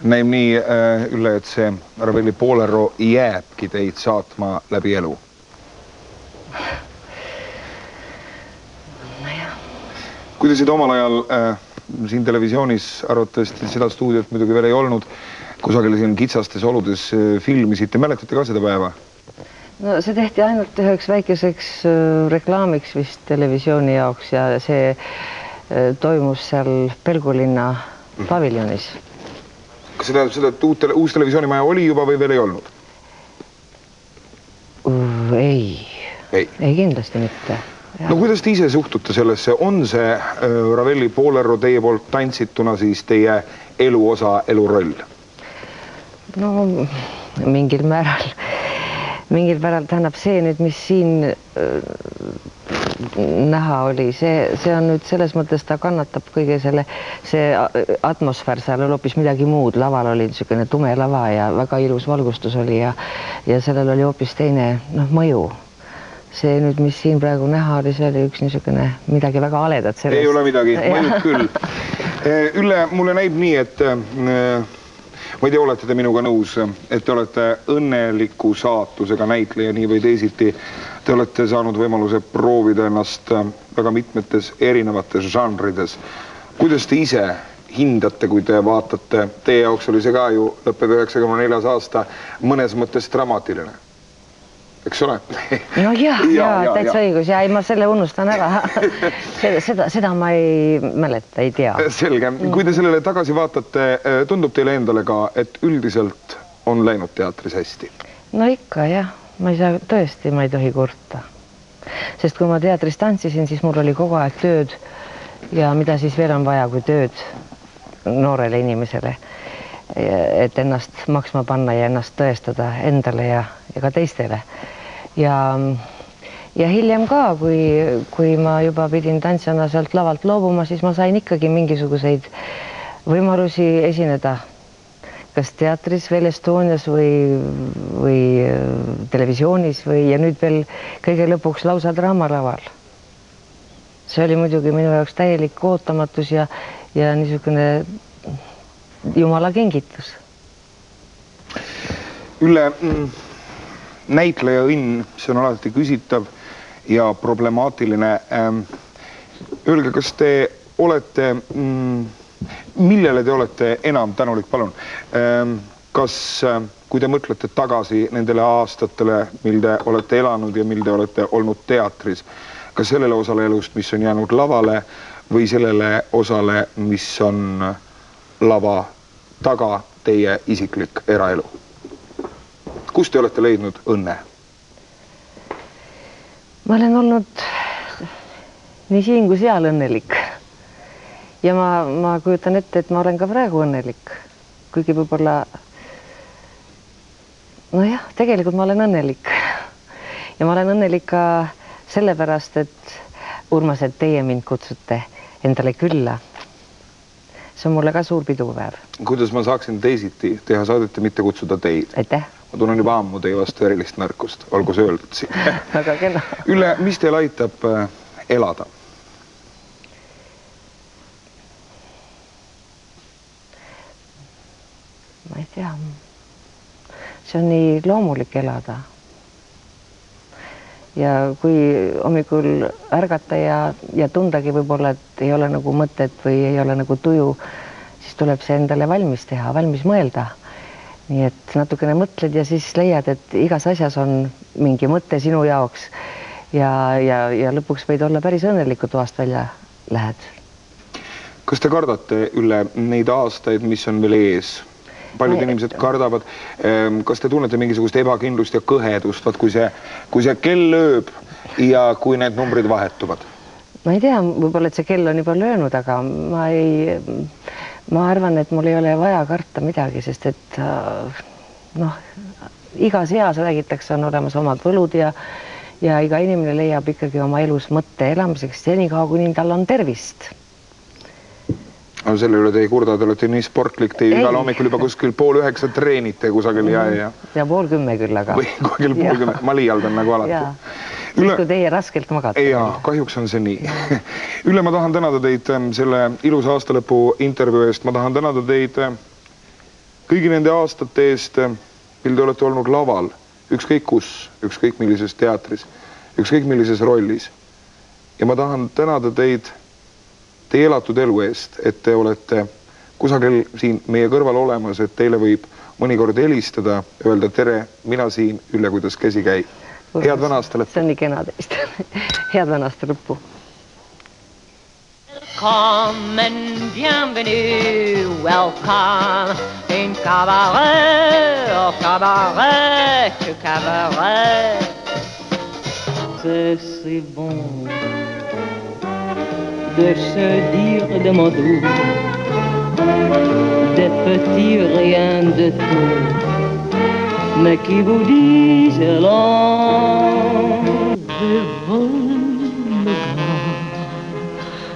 Näib nii, Ülle, et see Ravelli Bolero jääbki teid saatma läbi elu. Kui te seda omal ajal siin televisioonis arvatavasti seda stuudiot muidugi veel ei olnud, kusagil siin kitsastes oludes filmisite, mäletate ka seda päeva? No see tehti ainult üheks väikeseks reklaamiks vist televisiooni jaoks ja see toimus seal Pelgulinna paviljonis. Kas see tähendab seda, et uus televisioonimaja oli juba või veel ei olnud? Ei kindlasti mitte. No kuidas te ise suhtute sellesse? On see Ravelli Bolero teie poolt tantsituna siis teie eluosa, eluroll? No mingil määral tähendab see nüüd, mis siin näha oli, see on nüüd selles mõttes, ta kannatab kõige see atmosfäär, seal oli hoopis midagi muud, laval oli niisugune tume lava ja väga ilus valgustus oli ja sellel oli hoopis teine mõju. See nüüd, mis siin praegu näha oli, see oli üks niisugune midagi väga aledat sellest. Ei ole midagi, mõjud küll. Ülle, mulle näib nii, et ma ei tea, olete te minuga nõus, et te olete õnneliku saatusega näitleja nii või teisiti. Te olete saanud võimaluse proovida ennast väga mitmetes erinevates žanrides. Kuidas te ise hindate, kui te vaatate? Teie jaoks oli see ka ju lõpeb 94. aasta mõnes mõttes dramaatiline. Eks ole? No jah, täitsa õigus. Ja ma selle unustan ära. Seda ma ei mäleta, ei tea. Selge. Kui te sellele tagasi vaatate, tundub teile endale ka, et üldiselt on läinud teatris hästi? No ikka, jah. Ma ei tohi kurta. Sest kui ma teatris tantsisin, siis mul oli kogu aeg tööd ja mida siis veel on vaja kui tööd noorele inimesele, et ennast maksma panna ja ennast tõestada endale ja ka teistele. Ja hiljem ka, kui ma juba pidin tantsijana sealt lavalt loobuma, siis ma sain ikkagi mingisuguseid võimalusi esineda kas teatris veel Estonias või televisioonis ja nüüd veel kõige lõpuks lausa draamalaval. See oli muidugi minu jaoks täielik ootamatus ja niisugune jumala kingitus. Ülle, näitleja õnn, see on alati küsitav ja problemaatiline. Öelge, kas te olete, millele te olete enam tänulik, palun? Kas, kui te mõtlete tagasi nendele aastatele, mil te olete elanud ja mil te olete olnud teatris, kas sellele osale elust, mis on jäänud lavale või sellele osale, mis on lava taga teie isiklik eraelu? Kus te olete leidnud õnne? Ma olen olnud nii siin kui seal õnnelik. Ja ma kujutan ette, et ma olen ka praegu õnnelik. Kuigi võib-olla... No jah, tegelikult ma olen õnnelik. Ja ma olen õnnelik ka sellepärast, et Urmas, et teie mind kutsute endale külla. See on mulle ka suur pidupäev. Kuidas ma saaksin teisiti teha saadet ja mitte kutsuda teid? Aitäh. Ma tunnen juba ammu teie vastu erilist märkust, olgu see öeldud siin. Väga kena. Ülle, mis teil aitab elada? Ma ei tea. See on nii loomulik elada. Ja kui hommikul ärgata ja tundagi võib-olla, et ei ole nagu mõtet või ei ole nagu tuju, siis tuleb see endale valmis teha, valmis mõelda. Nii et natukene mõtled ja siis leiad, et igas asjas on mingi mõte sinu jaoks ja lõpuks võid olla päris õnnelikud toast välja lähed. Kas te kardate, Ülle, neid aastaid, mis on veel ees? Paljud inimesed kardavad. Kas te tunnete mingisugust ebakindlust ja kõhedust, kui see kell lööb ja kui need numbrid vahetuvad? Ma ei tea, võib-olla, et see kell on juba löönud, aga ma arvan, et mul ei ole vaja karta midagi, sest et igas eas räägitakse, on olemas omad võlud ja iga inimene leiab ikkagi oma elus mõtte elamiseks senikaua, kuni tal on tervist. Selle üle te ei kurda, te olete nii sportlik, te igal hommikul juba kuskil 8:30 treenite kusagil ja... Ja 9:30 küll, aga... Või kuskil 9:30, ma liialdan nagu alati. Siis kui teie raskelt magate. Jaa, kahjuks on see nii. Ülle, ma tahan tänada teid selle ilusa aastalõpu intervjuu eest. Ma tahan tänada teid kõigi nende aastate eest, mil te olete olnud laval, ükskõik kus, ükskõik millises teatris, ükskõik millises rollis. Ja ma tahan tänada teid teie elatud elu eest, et te olete kusagil siin meie kõrval olemas, et teile võib mõnikord helistada, öelda tere, mina siin, Ülle, kuidas käsi käib. Head vana aasta lõppu. See on nii kena teist. Head vana aasta lõppu. Welcome and bienvenue, welcome in cabaret, au cabaret, au cabaret. C'est bon de se dire des mots doux, des petits riens de tout, mais qui vous disent long.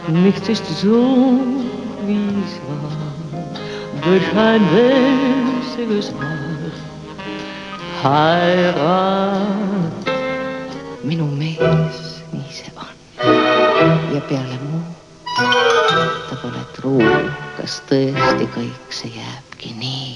Nichts ist so, wie es war, durch ein winziges Mal. Heirat. Minu mees, nii see on. Ja peale muu, ta pole truu, kas tõesti kõik see jääbki nii.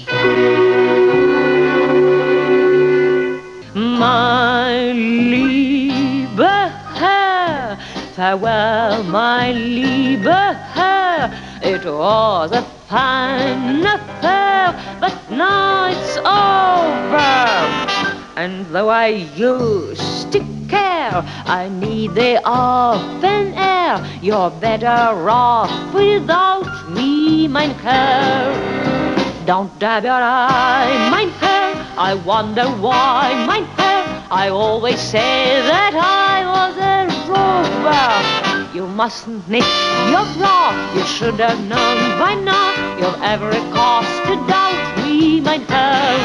My liebe Herr, farewell, my liebe Herr. It was a fine affair, but now it's over. And though I used to care, I need the open air. You're better off without me, mein Herr. Don't dab your eye, mein Herr. I wonder why, mein Herr. I always say that I was a rover. You mustn't knit your brow. You should have known by now. You've every cause to doubt me, mein Herr.